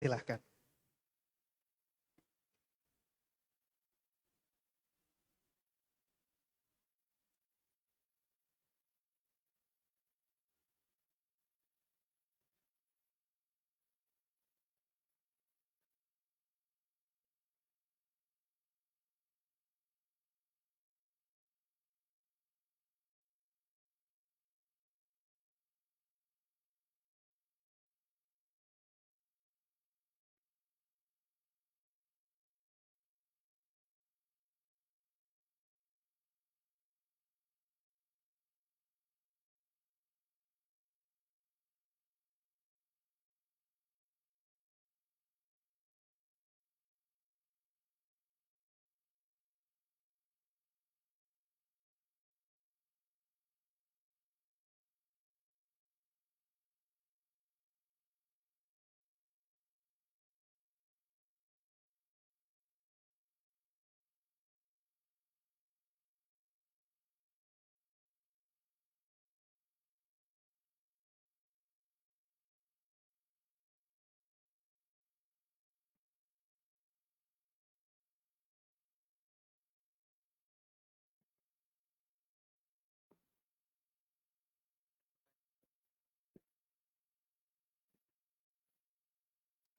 Silahkan.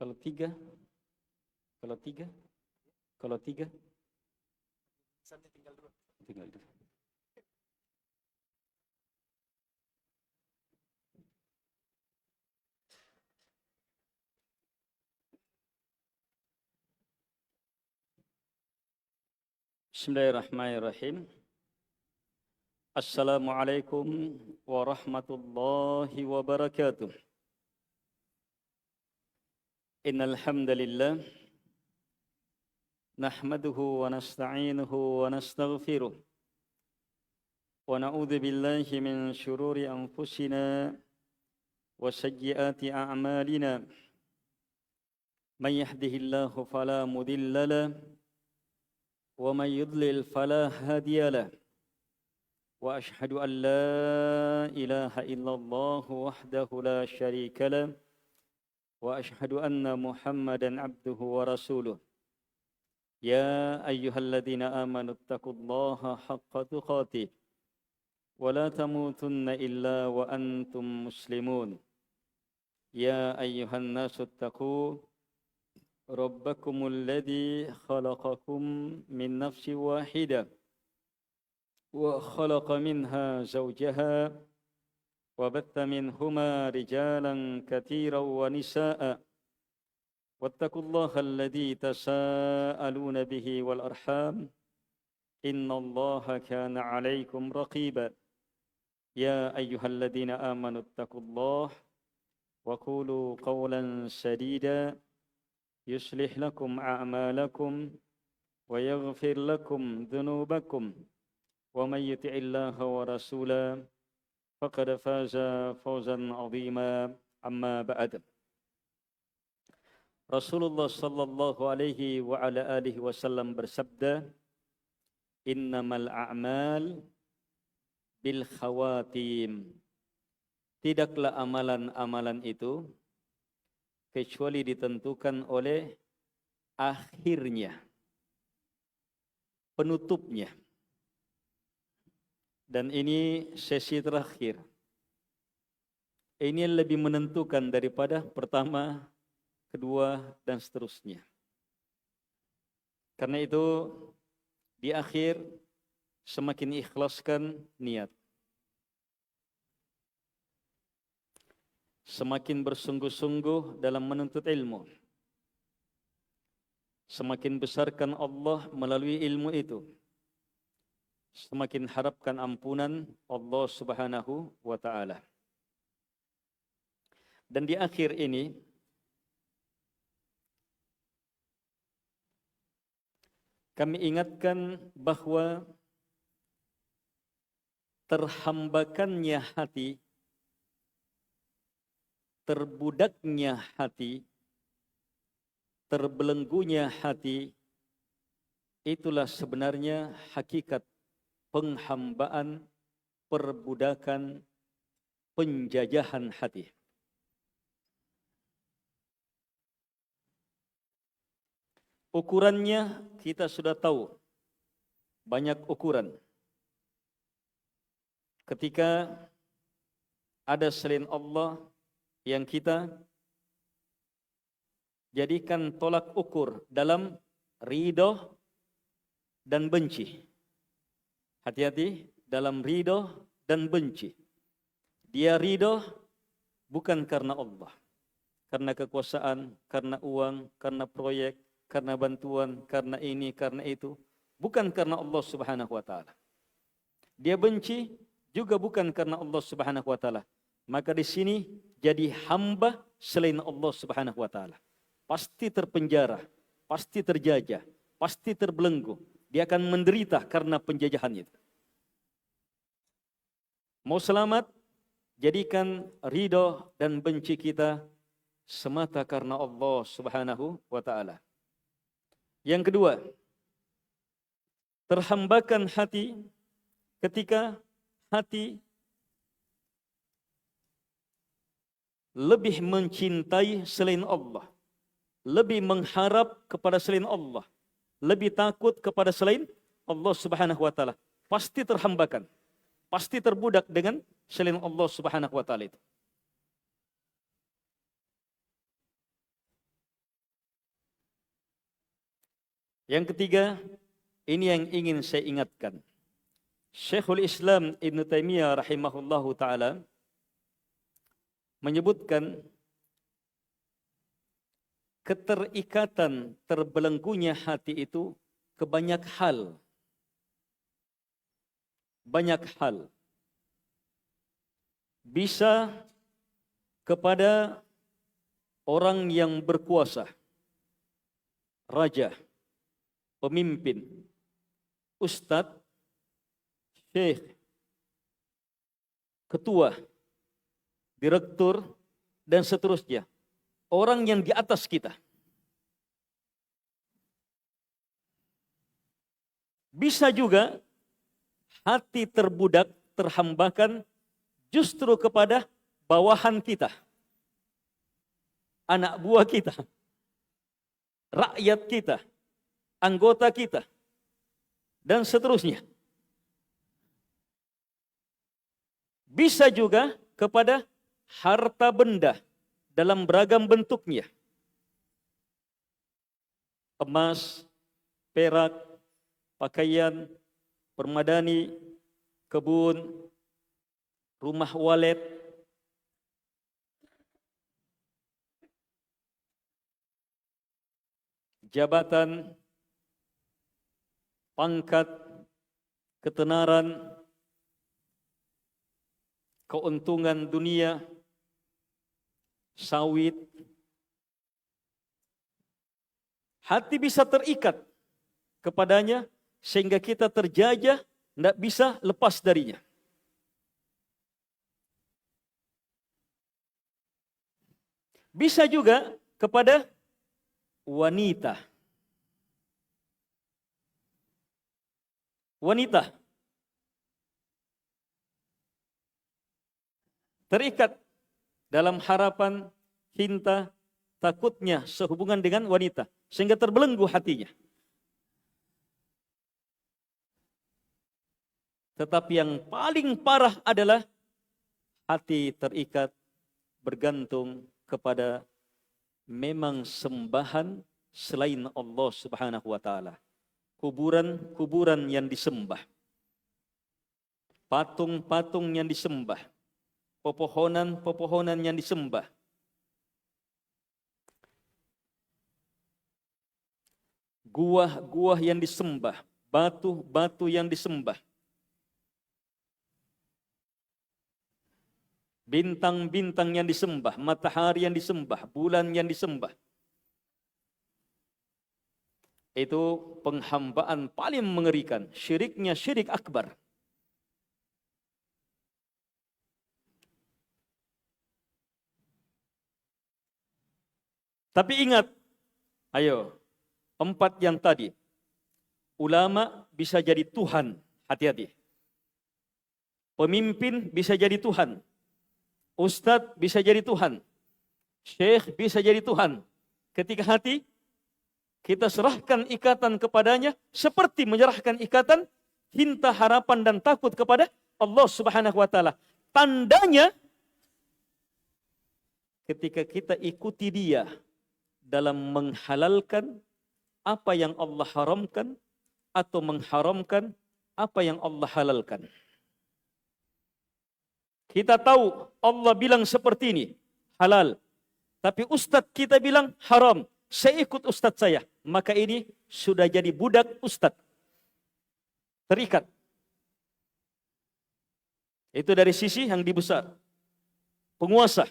Kalau tiga, kalau tiga, kalau tiga, tinggal dua. Bismillahirrahmanirrahim. Assalamualaikum warahmatullahi wabarakatuh. Innal hamdalillah nahmaduhu wa nasta'inuhu wa nastaghfiruh wa na'udzu billahi min shururi anfusina wa sayyiati a'malina. Man yahdihillahu fala mudilla lahu wa man yudlil fala hadiya lahu. Wa ashhadu an la ilaha illallah wahdahu la syarika lahu wa ashhadu anna Muhammadan abduhu wa rasuluh. Ya ayyuhalladzina amanu taqullaha haqqa tuqatih wa la tamutunna illa wa antum muslimun. Ya ayyuhan nasu taqu rabbakumul ladzi khalaqakum min nafsin wahidah wa khalaqa minha zawjaha wa batha minhuma rijalan katsiran wa nisaa'a. Wattaqullaha alladzi tasaaluna bihi wal arham innallaha kana 'alaikum raqiba. Ya ayyuhalladzina amanu taqullaha wa qulu qawlan sadida yuslih lakum a'malakum wa yaghfir lakum dhunubakum wa may yuti'illaha wa rasulahu faqad faza fawzan 'azima. Amma ba'd. Rasulullah sallallahu alaihi wa ala alihi wasallam bersabda, innamal a'mal bil khawatim. Tidaklah amalan-amalan itu kecuali ditentukan oleh akhirnya, penutupnya. Dan ini sesi terakhir. Ini lebih menentukan daripada pertama, kedua, dan seterusnya. Karena itu di akhir semakin ikhlaskan niat, semakin bersungguh-sungguh dalam menuntut ilmu, semakin besarkan Allah melalui ilmu itu, semakin harapkan ampunan Allah Subhanahu wa ta'ala. Dan di akhir ini kami ingatkan bahwa terhambakannya hati, terbudaknya hati, terbelenggunya hati, itulah sebenarnya hakikat penghambaan, perbudakan, penjajahan hati. Ukurannya kita sudah tahu. Banyak ukuran. Ketika ada selain Allah yang kita jadikan tolak ukur dalam ridho dan benci. Hati-hati dalam ridho dan benci. Dia ridho bukan karena Allah, karena kekuasaan, karena uang, karena proyek, karena bantuan, karena ini, karena itu. Bukan karena Allah Subhanahu wa ta'ala. Dia benci juga bukan karena Allah Subhanahu wa ta'ala. Maka di sini jadi hamba selain Allah Subhanahu wa ta'ala. Pasti terpenjara, pasti terjajah, pasti terbelenggu. Dia akan menderita karena penjajahan itu. Mau selamat, jadikan ridho dan benci kita semata karena Allah Subhanahu wa ta'ala. Yang kedua, terhambakan hati ketika hati lebih mencintai selain Allah, lebih mengharap kepada selain Allah, lebih takut kepada selain Allah Subhanahu wa ta'ala. Pasti terhambakan, pasti terbudak dengan selain Allah Subhanahu wa ta'ala itu. Yang ketiga, ini yang ingin saya ingatkan. Syekhul Islam Ibn Taimiyah rahimahullahu ta'ala menyebutkan keterikatan terbelenggunya hati itu ke banyak hal. Banyak hal. Bisa kepada orang yang berkuasa, raja, pemimpin, ustadz, syekh, ketua, direktur, dan seterusnya. Orang yang di atas kita. Bisa juga hati terbudak, terhambakan justru kepada bawahan kita. Anak buah kita. Rakyat kita. Anggota kita. Dan seterusnya. Bisa juga kepada harta benda dalam beragam bentuknya. Emas, perak, pakaian, permadani, kebun, rumah walet, jabatan, pangkat, ketenaran, keuntungan dunia, sawit. Hati bisa terikat kepadanya sehingga kita terjajah, tidak bisa lepas darinya. Bisa juga kepada wanita. Wanita terikat dalam harapan, cinta, takutnya sehubungan dengan wanita. Sehingga terbelenggu hatinya. Tetapi yang paling parah adalah hati terikat, bergantung kepada memang sembahan selain Allah Subhanahu wa ta'ala. Kuburan-kuburan yang disembah. Patung-patung yang disembah. Pepohonan-pepohonan yang disembah. Gua-gua yang disembah. Batu-batu yang disembah. Bintang-bintang yang disembah. Matahari yang disembah. Bulan yang disembah. Itu penghambaan paling mengerikan. Syiriknya syirik akbar. Tapi ingat, ayo, 4 yang tadi. Ulama bisa jadi Tuhan, hati-hati. Pemimpin bisa jadi Tuhan. Ustadz bisa jadi Tuhan. Syekh bisa jadi Tuhan. Ketika hati kita serahkan ikatan kepadanya seperti menyerahkan ikatan cinta, harapan dan takut kepada Allah Subhanahu wa taala. Tandanya ketika kita ikuti dia dalam menghalalkan apa yang Allah haramkan atau mengharamkan apa yang Allah halalkan. Kita tahu Allah bilang seperti ini, halal. Tapi ustadz kita bilang haram. Saya ikut ustadz saya. Maka ini sudah jadi budak ustadz. Terikat. Itu dari sisi yang dibesar. Penguasa.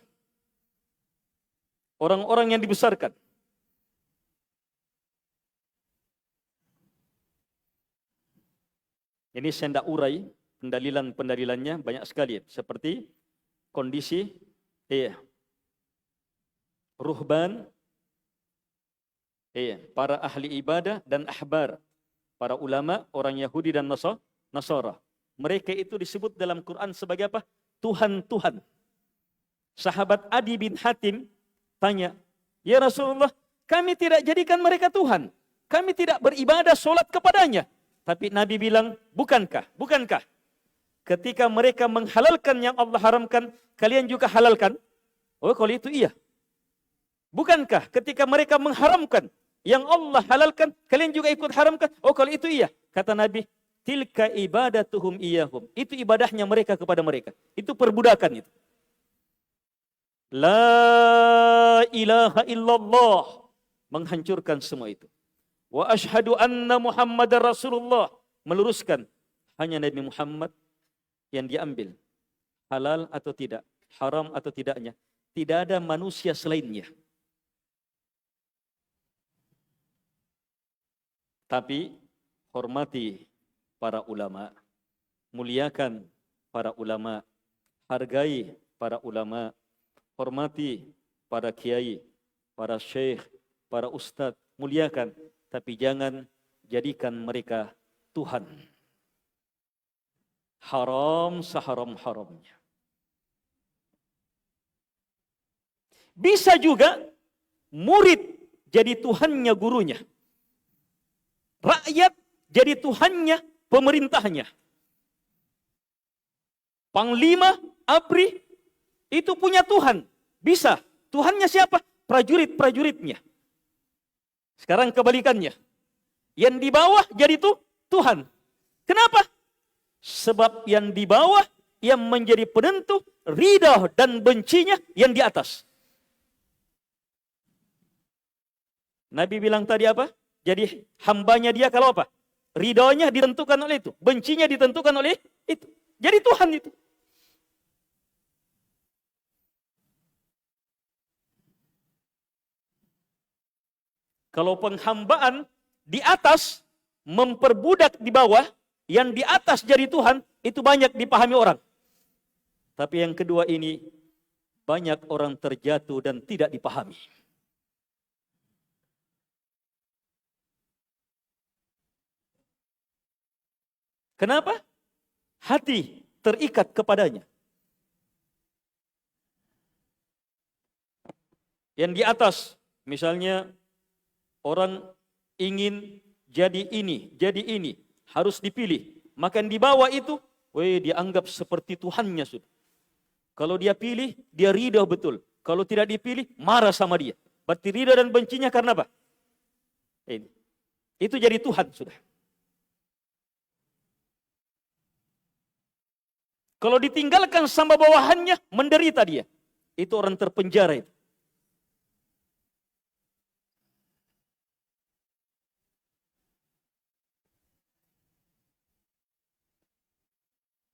Orang-orang yang dibesarkan. Ini saya tidak urai, pendalilannya banyak sekali. Seperti kondisi ruhban, para ahli ibadah dan ahbar. Para ulama, orang Yahudi dan Nasara. Mereka itu disebut dalam Quran sebagai apa? Tuhan-Tuhan. Sahabat Adi bin Hatim tanya, ya Rasulullah, kami tidak jadikan mereka Tuhan. Kami tidak beribadah, sholat kepadanya. Tapi Nabi bilang, bukankah? Ketika mereka menghalalkan yang Allah haramkan, kalian juga halalkan? Oh, kalau itu iya. Bukankah ketika mereka mengharamkan yang Allah halalkan, kalian juga ikut haramkan? Oh, kalau itu iya. Kata Nabi, tilka ibadatuhum iyahum. Itu ibadahnya mereka kepada mereka. Itu perbudakan itu. La ilaha illallah. Menghancurkan semua itu. Wa ashhadu anna Muhammadar Rasulullah. Meluruskan hanya Nabi Muhammad yang diambil. Halal atau tidak, haram atau tidaknya. Tidak ada manusia selainnya. Tapi hormati para ulama. Muliakan para ulama. Hargai para ulama. Hormati para kiai, para syekh, para ustadz. Muliakan. Tapi jangan jadikan mereka Tuhan. Haram seharam-haramnya. Bisa juga murid jadi Tuhannya gurunya. Rakyat jadi Tuhannya pemerintahnya. Panglima, ABRI itu punya Tuhan. Bisa. Tuhannya siapa? Prajurit-prajuritnya. Sekarang kebalikannya. Yang di bawah jadi Tuhan. Kenapa? Sebab yang di bawah yang menjadi penentu ridha dan bencinya yang di atas. Nabi bilang tadi apa? Jadi hambanya dia kalau apa? Ridhonya ditentukan oleh itu. Bencinya ditentukan oleh itu. Jadi Tuhan itu. Kalau penghambaan di atas memperbudak di bawah, yang di atas jadi Tuhan, itu banyak dipahami orang. Tapi yang kedua ini, banyak orang terjatuh dan tidak dipahami. Kenapa? Hati terikat kepadanya. Yang di atas, misalnya orang ingin jadi ini, harus dipilih. Maka di bawah itu, dianggap seperti Tuhannya sudah. Kalau dia pilih, dia ridha betul. Kalau tidak dipilih, marah sama dia. Berarti ridha dan bencinya karena apa? Ini. Itu jadi Tuhan sudah. Kalau ditinggalkan sama bawahannya, menderita dia. Itu orang terpenjara itu.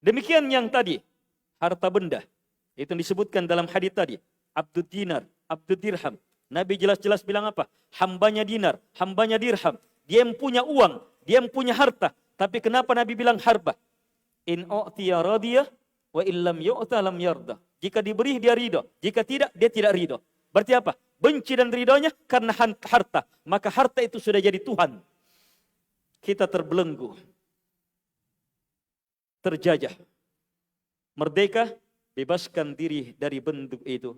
Demikian yang tadi, harta benda. Itu yang disebutkan dalam hadis tadi. Abdud dinar, abdud dirham. Nabi jelas-jelas bilang apa? Hambanya dinar, hambanya dirham. Dia yang punya uang, dia yang punya harta. Tapi kenapa Nabi bilang harba? In u'tiya radiyah, wa illam yu'ta lam yarda. Jika diberi dia ridho, jika tidak dia tidak ridho. Berarti apa? Benci dan ridhonya karena harta. Maka harta itu sudah jadi Tuhan. Kita terbelenggu. Terjajah. Merdeka, bebaskan diri dari bentuk itu.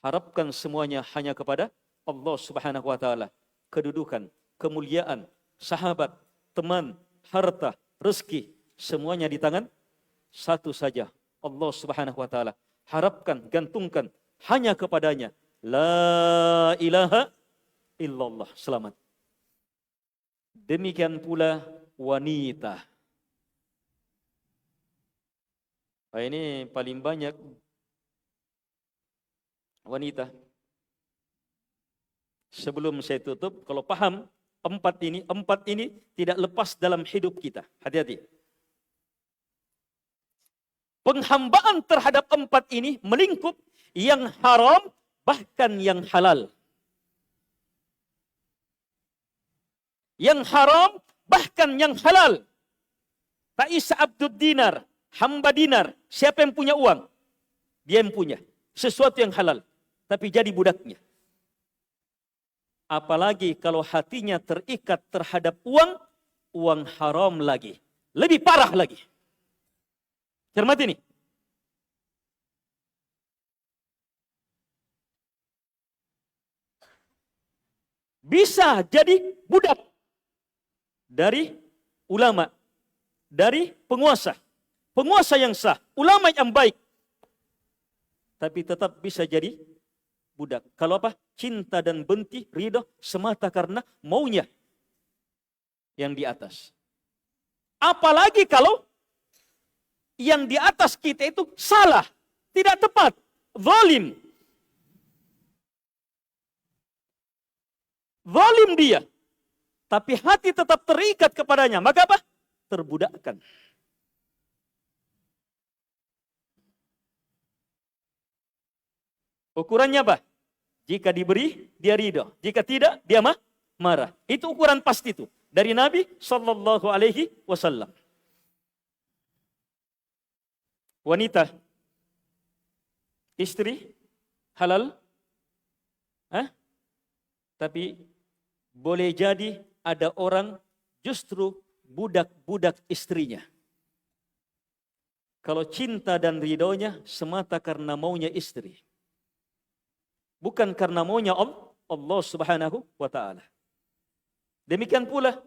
Harapkan semuanya hanya kepada Allah Subhanahu wa taala. Kedudukan, kemuliaan, sahabat, teman, harta, rezeki, semuanya di tangan satu saja, Allah Subhanahu wa taala. Harapkan, gantungkan hanya kepadanya. La ilaha illallah. Selamat. Demikian pula wanita. Nah, ini paling banyak wanita. Sebelum saya tutup, kalau paham empat ini tidak lepas dalam hidup kita. Hati-hati. Penghambaan terhadap empat ini melingkup yang haram bahkan yang halal. Yang haram bahkan yang halal. Ta'isa abdud dinar, hamba dinar. Siapa yang punya uang? Dia yang punya. Sesuatu yang halal. Tapi jadi budaknya. Apalagi kalau hatinya terikat terhadap uang, uang haram lagi. Lebih parah lagi. Cermat ini. Bisa jadi budak dari ulama, dari penguasa. Penguasa yang sah, ulama yang baik. Tapi tetap bisa jadi budak. Kalau apa? Cinta dan benci, ridho semata karena maunya yang di atas. Apalagi kalau yang di atas kita itu salah, tidak tepat, zalim. Zalim dia. Tapi hati tetap terikat kepadanya. Maka apa? Terbudakkan. Ukurannya apa? Jika diberi, dia ridho. Jika tidak, dia marah. Itu ukuran pasti itu. Dari Nabi Sallallahu Alaihi Wasallam. Wanita, istri, halal. Tapi boleh jadi ada orang justru budak-budak istrinya. Kalau cinta dan ridhonya semata karena maunya istri. Bukan karena maunya Allah Subhanahu wa ta'ala. Demikian pula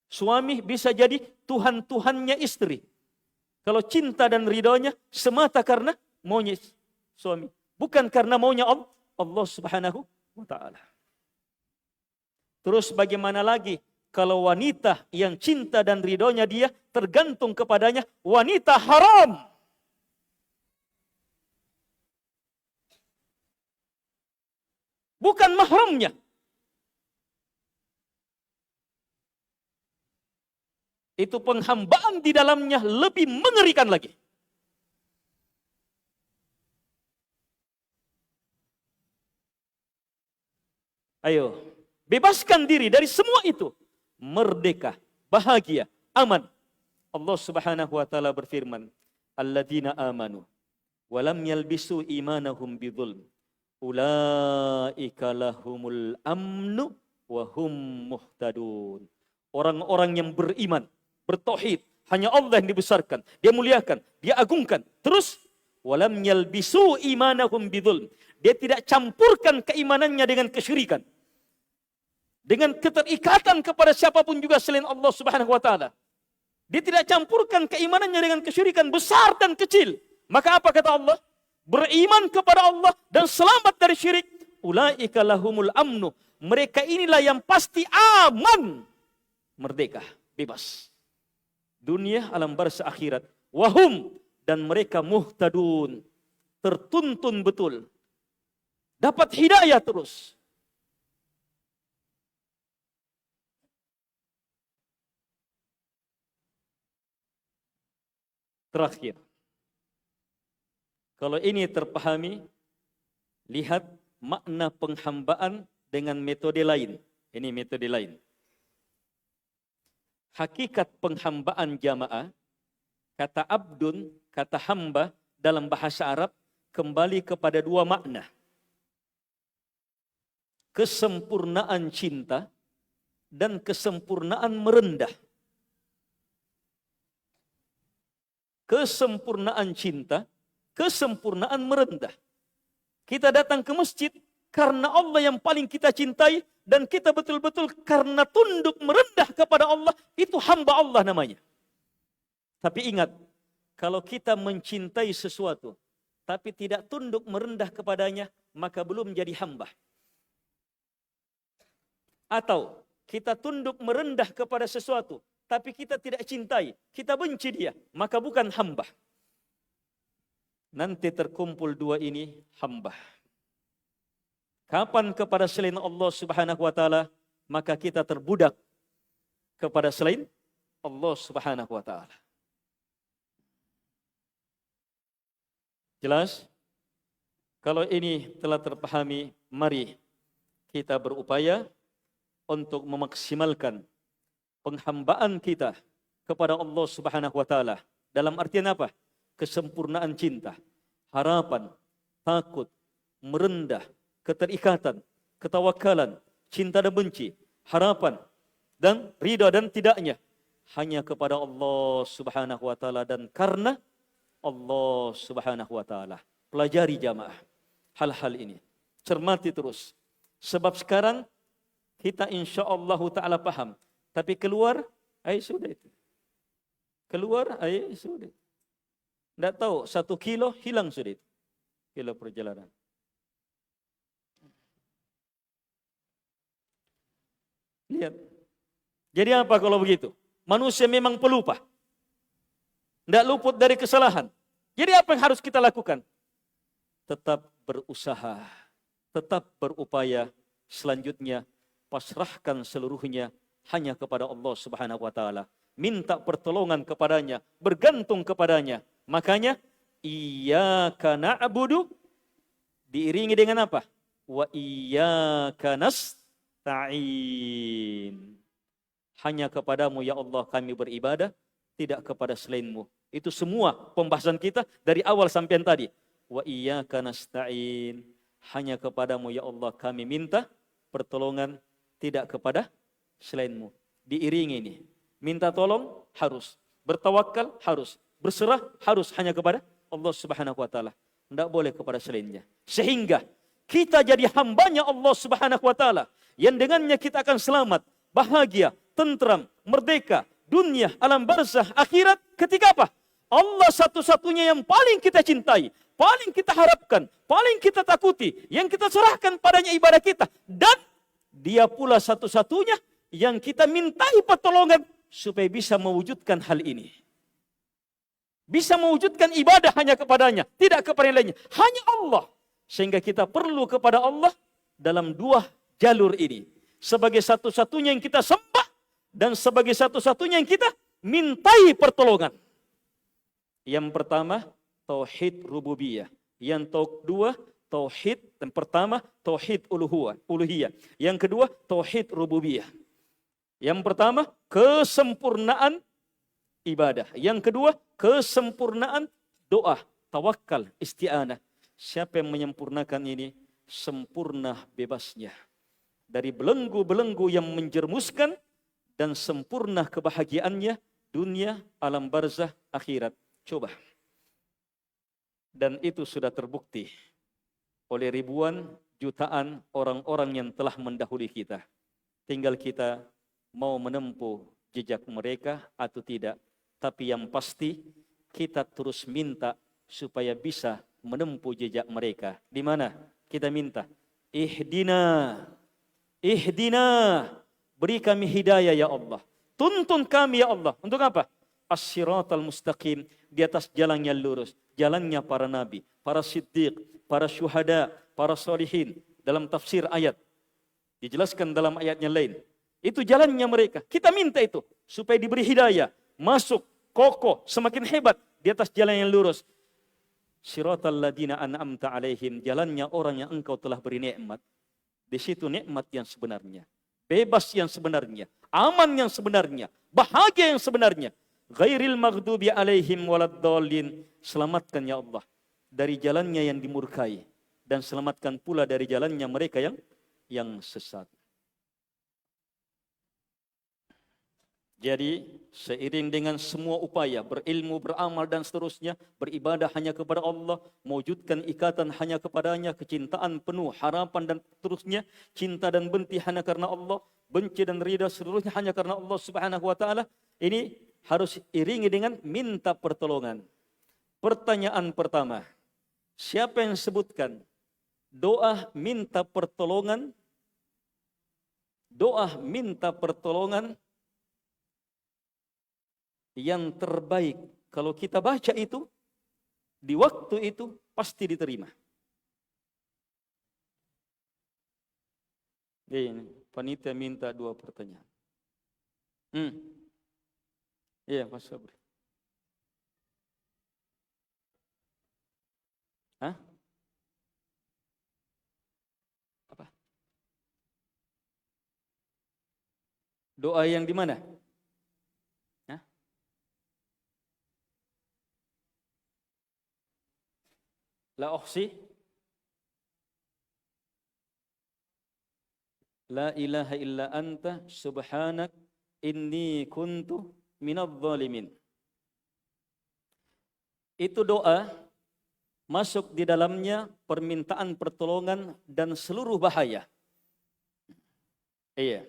suami bisa jadi Tuhan-Tuhannya istri. Kalau cinta dan ridhonya semata karena maunya suami. Bukan karena maunya Allah Subhanahu wa ta'ala. Terus bagaimana lagi kalau wanita yang cinta dan ridhonya dia tergantung kepadanya wanita haram. Bukan mahramnya. Itu penghambaan di dalamnya lebih mengerikan lagi. Ayo, bebaskan diri dari semua itu. Merdeka, bahagia, aman. Allah Subhanahu wa taala berfirman, "Alladzina amanu wa lam yalbisu imanahum bidzulm, ulaika lahumul amnu wa hum muhtadun." Orang-orang yang beriman, bertauhid, hanya Allah yang dibesarkan, dia muliakan, dia agungkan. Terus walam yalbisu imanahum bidzulm. Dia tidak campurkan keimanannya dengan kesyirikan. Dengan keterikatan kepada siapapun juga selain Allah Subhanahu wa taala. Dia tidak campurkan keimanannya dengan kesyirikan besar dan kecil. Maka apa kata Allah? Beriman kepada Allah dan selamat dari syirik. Ulaika lahumul amnu. Mereka inilah yang pasti aman. Merdeka, bebas. Dunia, alam barzah, akhirat. Wahum, dan mereka muhtadun. Tertuntun betul. Dapat hidayah terus. Terakhir. Kalau ini terpahami, lihat makna penghambaan dengan metode lain. Ini metode lain. Hakikat penghambaan jamaah, kata abdun, kata hamba dalam bahasa Arab kembali kepada dua makna. Kesempurnaan cinta dan kesempurnaan merendah. Kesempurnaan cinta, kesempurnaan merendah. Kita datang ke masjid karena Allah yang paling kita cintai dan kita betul-betul karena tunduk merendah kepada Allah, itu hamba Allah namanya. Tapi ingat, kalau kita mencintai sesuatu, tapi tidak tunduk merendah kepadanya, maka belum jadi hamba. Atau kita tunduk merendah kepada sesuatu, tapi kita tidak cintai, kita benci dia, maka bukan hamba. Nanti terkumpul dua ini hamba. Kapan kepada selain Allah Subhanahu wa taala, maka kita terbudak kepada selain Allah Subhanahu wa taala. Jelas? Kalau ini telah terpahami, mari kita berupaya untuk memaksimalkan penghambaan kita kepada Allah Subhanahu wa taala. Dalam artian apa? Kesempurnaan cinta, harapan, takut, merendah, keterikatan, ketawakalan, cinta dan benci, harapan dan ridha dan tidaknya hanya kepada Allah Subhanahu wa taala dan karena Allah Subhanahu wa taala. Pelajari jamaah hal-hal ini. Cermati terus. Sebab sekarang kita insyaallah taala paham, tapi keluar sudah itu. Keluar sudah. Tidak tahu 1 kilo hilang sudah itu. Kilo perjalanan. Lihat. Jadi apa kalau begitu? Manusia memang pelupa. Tidak luput dari kesalahan. Jadi apa yang harus kita lakukan? Tetap berusaha. Tetap berupaya. Selanjutnya pasrahkan seluruhnya hanya kepada Allah Subhanahu wa taala. Minta pertolongan kepadanya, bergantung kepadanya. Makanya iyyaka na'budu diiringi dengan apa? Wa iyyaka nasta'in. Hanya kepadamu ya Allah kami beribadah, tidak kepada selainmu. Itu semua pembahasan kita dari awal sampai tadi. Wa iyyaka nasta'in. Hanya kepadamu ya Allah kami minta pertolongan, tidak kepada selainmu. Diiringi ini. Minta tolong harus, bertawakal harus, berserah harus hanya kepada Allah Subhanahu wa taala. Tidak boleh kepada selainnya. Sehingga kita jadi hambanya Allah Subhanahu wa taala yang dengannya kita akan selamat, bahagia, tentram, merdeka, dunia, alam barzah, akhirat. Ketika apa? Allah satu-satunya yang paling kita cintai, paling kita harapkan, paling kita takuti, yang kita serahkan padanya ibadah kita. Dan dia pula satu-satunya yang kita mintai pertolongan supaya bisa mewujudkan hal ini. Bisa mewujudkan ibadah hanya kepadanya, tidak kepada yang lainnya. Hanya Allah. Sehingga kita perlu kepada Allah dalam dua jalur ini. Sebagai satu-satunya yang kita sembah dan sebagai satu-satunya yang kita mintai pertolongan. Yang pertama, tauhid rububiyah. Yang kedua, tauhid. Yang pertama, tauhid uluhiyah. Yang kedua, tauhid rububiyah. Yang pertama, kesempurnaan ibadah. Yang kedua, kesempurnaan doa, tawakal, isti'anah. Siapa yang menyempurnakan ini, sempurna bebasnya. Dari belenggu-belenggu yang menjermuskan dan sempurna kebahagiaannya, dunia, alam barzah, akhirat. Coba. Dan itu sudah terbukti oleh ribuan, jutaan orang-orang yang telah mendahului kita. Tinggal kita mau menempuh jejak mereka atau tidak. Tapi yang pasti kita terus minta supaya bisa menempuh jejak mereka. Di mana kita minta? Ihdina. Beri kami hidayah ya Allah. Tuntun kami ya Allah. Untuk apa? As-siratal mustaqim. Di atas jalan yang lurus. Jalannya para nabi, para siddiq, para syuhada, para solihin. Dalam tafsir ayat. Dijelaskan dalam ayat yang lain. Itu jalannya mereka. Kita minta itu. Supaya diberi hidayah. Masuk, kokoh, semakin hebat. Di atas jalan yang lurus. Siratal ladina an'amta alaihim. Jalannya orang yang engkau telah beri nikmat. Di situ nikmat yang sebenarnya. Bebas yang sebenarnya. Aman yang sebenarnya. Bahagia yang sebenarnya. Ghairil maghdubi alaihim waladdallin. Selamatkan ya Allah. Dari jalannya yang dimurkai. Dan selamatkan pula dari jalannya mereka yang sesat. Jadi seiring dengan semua upaya berilmu, beramal dan seterusnya, beribadah hanya kepada Allah, mewujudkan ikatan hanya kepadanya, kecintaan penuh, harapan dan seterusnya, cinta dan benci hanya karena Allah, benci dan ridha seluruhnya hanya karena Allah Subhanahu wa taala. Ini harus iringi dengan minta pertolongan. Pertanyaan pertama, siapa yang sebutkan doa minta pertolongan? Doa minta pertolongan yang terbaik kalau kita baca itu di waktu itu pasti diterima. Ini panitia minta 2 pertanyaan. Iya, Mas Sabri. Hah? Apa? Doa yang di mana? La uhsi la ilaha illa anta subhanak inni kuntu minadh dhalimin. Itu doa masuk di dalamnya permintaan pertolongan dan seluruh bahaya. Iya.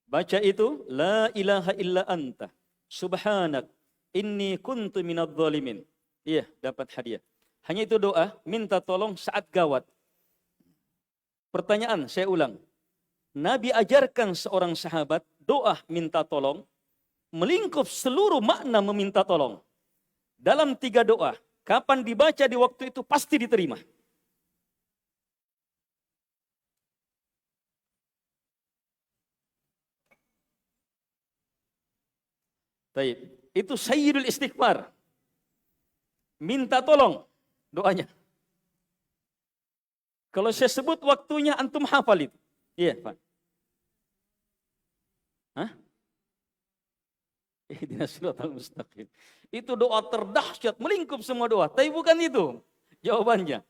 Baca itu la ilaha illa anta subhanak inni kuntu minadh dhalimin. Iya, dapat hadiah. Hanya itu doa, minta tolong saat gawat. Pertanyaan, saya ulang. Nabi ajarkan seorang sahabat doa minta tolong, melingkup seluruh makna meminta tolong. Dalam 3 doa, kapan dibaca di waktu itu pasti diterima. Baik, itu sayyidul istighfar. Minta tolong doanya. Kalau saya sebut waktunya antum hafal itu. Iya, Pak. Hah? Ihdinas siratal mustaqim. Itu doa terdahsyat, melingkup semua doa. Tapi bukan itu jawabannya.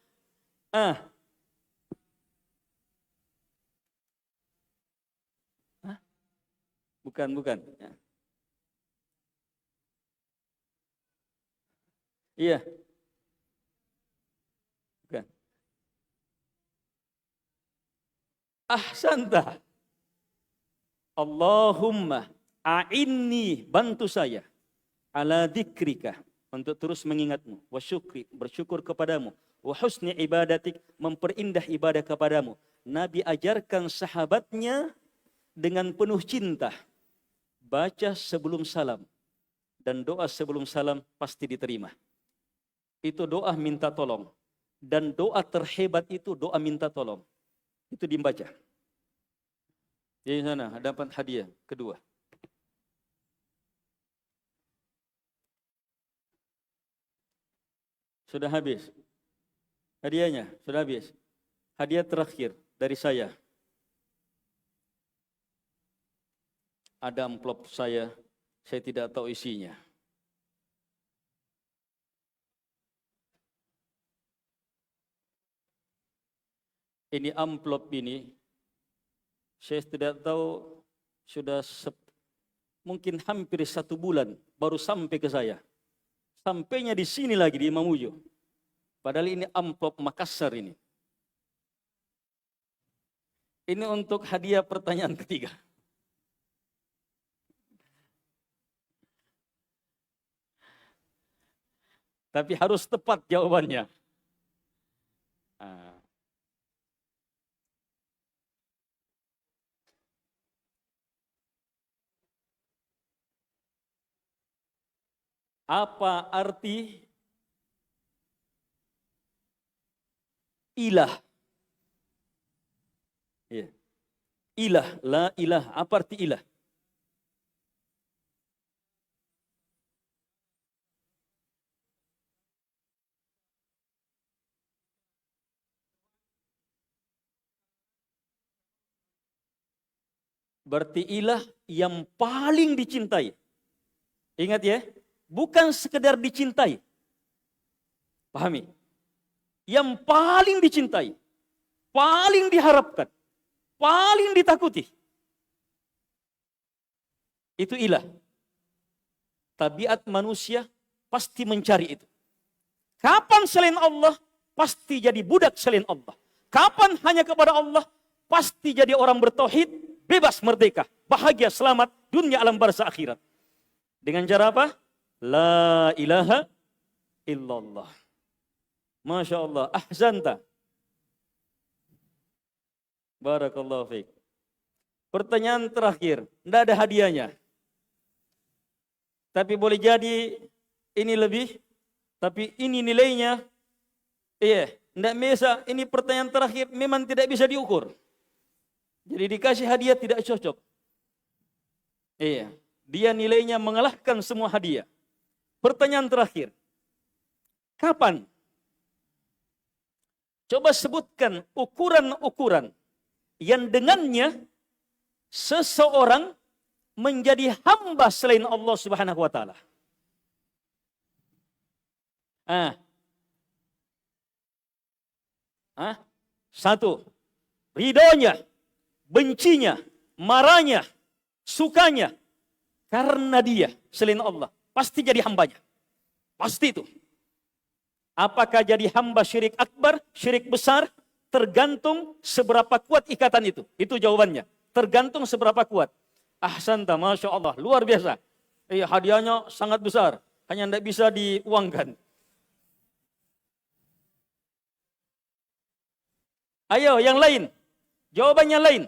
Bukan. Iya. Bukan. Ahsanta. Allahumma a'inni, bantu saya, ala dzikrika, untuk terus mengingatmu, wa syukri, bersyukur kepadamu, wa husni ibadatik, memperindah ibadah kepadamu. Nabi ajarkan sahabatnya dengan penuh cinta. Baca sebelum salam. Dan doa sebelum salam pasti diterima. Itu doa minta tolong. Dan doa terhebat itu doa minta tolong. Itu dibaca. Di sana dapat hadiah kedua. Sudah habis. Hadiahnya sudah habis. Hadiah terakhir dari saya. Ada amplop saya tidak tahu isinya. Ini amplop ini, saya tidak tahu sudah mungkin hampir 1 bulan baru sampai ke saya. Sampainya di sini lagi di Mamuju. Padahal ini amplop Makassar ini. Ini untuk hadiah pertanyaan ketiga. Tapi harus tepat jawabannya. Apa arti ilah? Ya. Ilah, la ilah. Apa arti ilah? Berarti ilah yang paling dicintai. Ingat ya, bukan sekedar dicintai. Pahami? Yang paling dicintai, paling diharapkan, paling ditakuti. Itu ilah. Tabiat manusia pasti mencari itu. Kapan selain Allah, pasti jadi budak selain Allah. Kapan hanya kepada Allah, pasti jadi orang bertauhid, bebas merdeka, bahagia, selamat, dunia alam barzah akhirat. Dengan cara apa? La ilaha illallah. Masya Allah. Ahzanta. Barakallahu fiik. Pertanyaan terakhir. Tidak ada hadiahnya. Tapi boleh jadi ini lebih. Tapi ini nilainya. Iya. Tidak bisa. Ini pertanyaan terakhir. Memang tidak bisa diukur. Jadi dikasih hadiah tidak cocok. Iya. Dia nilainya mengalahkan semua hadiah. Pertanyaan terakhir. Kapan? Coba sebutkan ukuran-ukuran yang dengannya seseorang menjadi hamba selain Allah Subhanahu wa taala. Satu, ridhonya, bencinya, marahnya, sukanya karena dia selain Allah pasti jadi hambanya. Pasti itu. Apakah jadi hamba syirik akbar, syirik besar? Tergantung seberapa kuat ikatan itu. Itu jawabannya. Tergantung seberapa kuat. Ahsanta, Masya Allah. Luar biasa. Hadiahnya sangat besar. Hanya tidak bisa diuangkan. Ayo, yang lain. Jawabannya lain.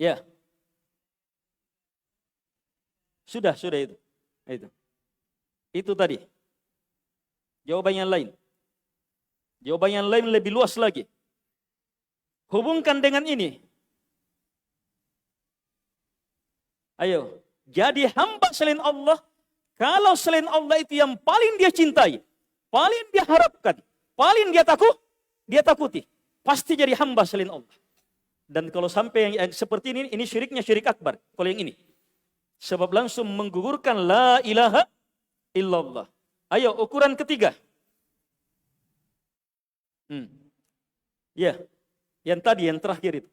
Ya. Sudah itu. Itu tadi. Jawaban yang lain. Jawaban yang lain lebih luas lagi. Hubungkan dengan ini. Ayo. Jadi hamba selain Allah. Kalau selain Allah itu yang paling dia cintai. Paling dia harapkan. Paling dia takuti. Pasti jadi hamba selain Allah. Dan kalau sampai yang seperti ini syiriknya syirik akbar. Kalau yang ini. Sebab langsung menggugurkan la ilaha illallah. Ayo, ukuran ketiga. Ya, yang tadi, yang terakhir itu.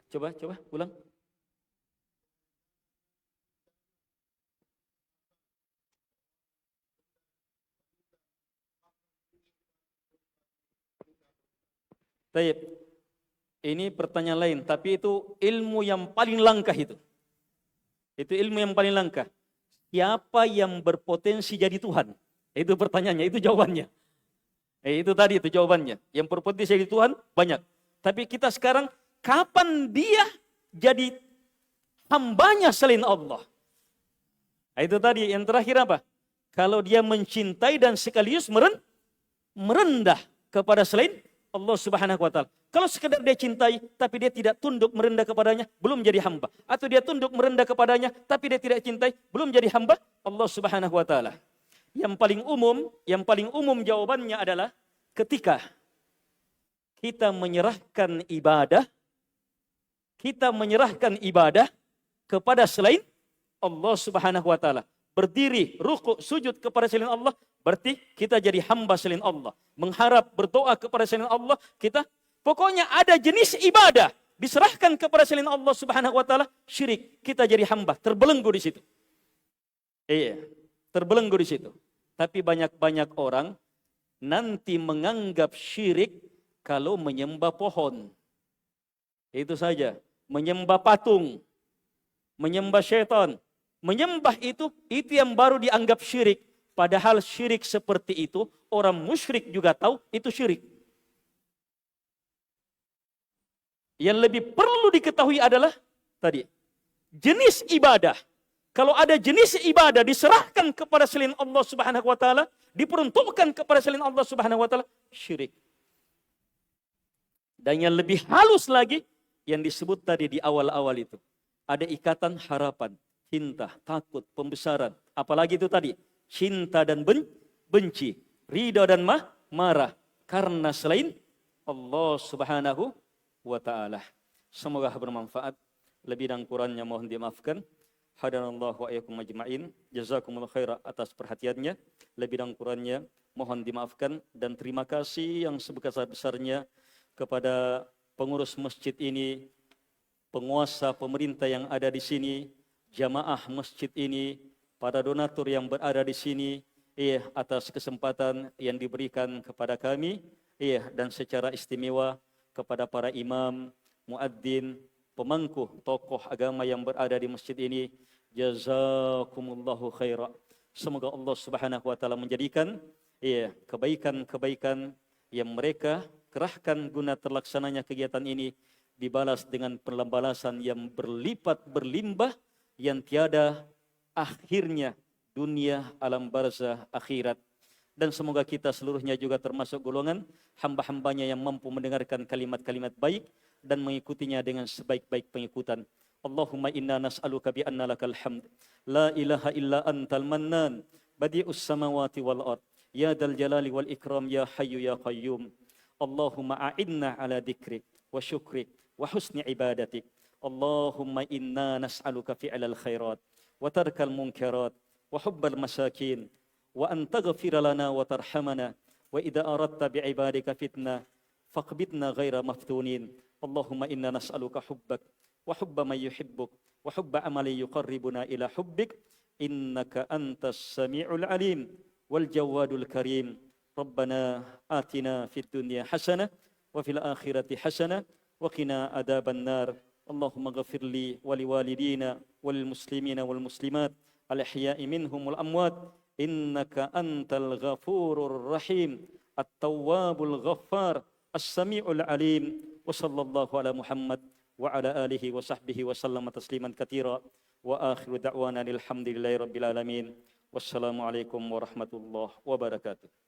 Coba, ulang. Baik. Ini pertanyaan lain, tapi itu ilmu yang paling langka itu. Itu ilmu yang paling langka. Siapa yang berpotensi jadi Tuhan? Itu pertanyaannya, itu jawabannya. Itu tadi itu jawabannya. Yang berpotensi jadi Tuhan banyak. Tapi kita sekarang, kapan dia jadi hambanya selain Allah? Itu tadi, yang terakhir apa? Kalau dia mencintai dan sekaligus merendah kepada selain Allah Subhanahu wa taala. Kalau sekedar dia cintai tapi dia tidak tunduk merendah kepadanya, belum jadi hamba. Atau dia tunduk merendah kepadanya tapi dia tidak cintai, belum jadi hamba Allah Subhanahu wa taala. Yang paling umum jawabannya adalah ketika kita menyerahkan ibadah kepada selain Allah Subhanahu wa taala. Berdiri, rukuk, sujud kepada selain Allah, berarti kita jadi hamba selain Allah. Mengharap, berdoa kepada selain Allah, kita pokoknya ada jenis ibadah diserahkan kepada selain Allah Subhanahu wa taala, syirik, kita jadi hamba, terbelenggu di situ. Iya, terbelenggu di situ. Tapi banyak orang nanti menganggap syirik kalau menyembah pohon. Itu saja, menyembah patung, menyembah syaitan. Menyembah itu yang baru dianggap syirik. Padahal syirik seperti itu, orang musyrik juga tahu itu syirik. Yang lebih perlu diketahui adalah tadi, jenis ibadah. Kalau ada jenis ibadah diserahkan kepada selain Allah Subhanahu wa taala, diperuntukkan kepada selain Allah Subhanahu wa taala, syirik. Dan yang lebih halus lagi yang disebut tadi di awal-awal itu, ada ikatan harapan. Cinta, takut, pembesaran. Apalagi itu tadi. Cinta dan benci. Ridha dan marah. Karena selain Allah Subhanahu wa ta'ala. Semoga bermanfaat. Lebih dan kurangnya mohon dimaafkan. Hadanallahu wa iyyakum ajma'in. Jazakumullah khaira atas perhatiannya. Lebih dan kurangnya mohon dimaafkan, dan terima kasih yang sebesar-besarnya kepada pengurus masjid ini, penguasa pemerintah yang ada di sini, jamaah masjid ini, para donatur yang berada di sini, atas kesempatan yang diberikan kepada kami, dan secara istimewa kepada para imam, muadzin, pemangku tokoh agama yang berada di masjid ini. Jazakumullahu khaira. Semoga Allah Subhanahu wa taala menjadikan kebaikan-kebaikan yang mereka kerahkan guna terlaksananya kegiatan ini dibalas dengan pembalasan yang berlipat berlimpah yang tiada akhirnya, dunia, alam barzah, akhirat. Dan semoga kita seluruhnya juga termasuk golongan hamba-hambanya yang mampu mendengarkan kalimat-kalimat baik dan mengikutinya dengan sebaik-baik pengikutan. Allahumma inna nas'aluka bi anna lakal hamd la ilaha illa antal mannan badi'us samawati wal ard ya dal jalali wal ikram ya hayyu ya qayyum. Allahumma a'inna ala dzikrik wa syukrik wa husni ibadatik. Allahumma inna nas'aluka fi'lal khairat wa tarkal munkarat wa hubbal masakin wa an taghfir lana wa tarhamana wa idza aradta bi ibadika fitnah faqbidna ghaira maftunin. Allahumma inna nas'aluka hubbak wa hubba man yuhibbuk wa hubba amali yuqarribuna ila hubbik innaka antas sami'ul alim wal jawadul karim. Rabbana atina fid dunya hasanah wa fil akhirati hasanah wa qina adzaban nar. Allahumma ghafir li wa liwalidina wal muslimina wal muslimat al ahya'i minhum wal amwat innaka antal ghafurur rahim at-tawwabul ghaffar as-sami'ul alim. Wa sallallahu ala Muhammad wa ala alihi wa sahbihi wa sallama tasliman katsira wa akhiru da'wana alhamdulillahi rabbil alamin. Wassalamu alaikum warahmatullahi wabarakatuh.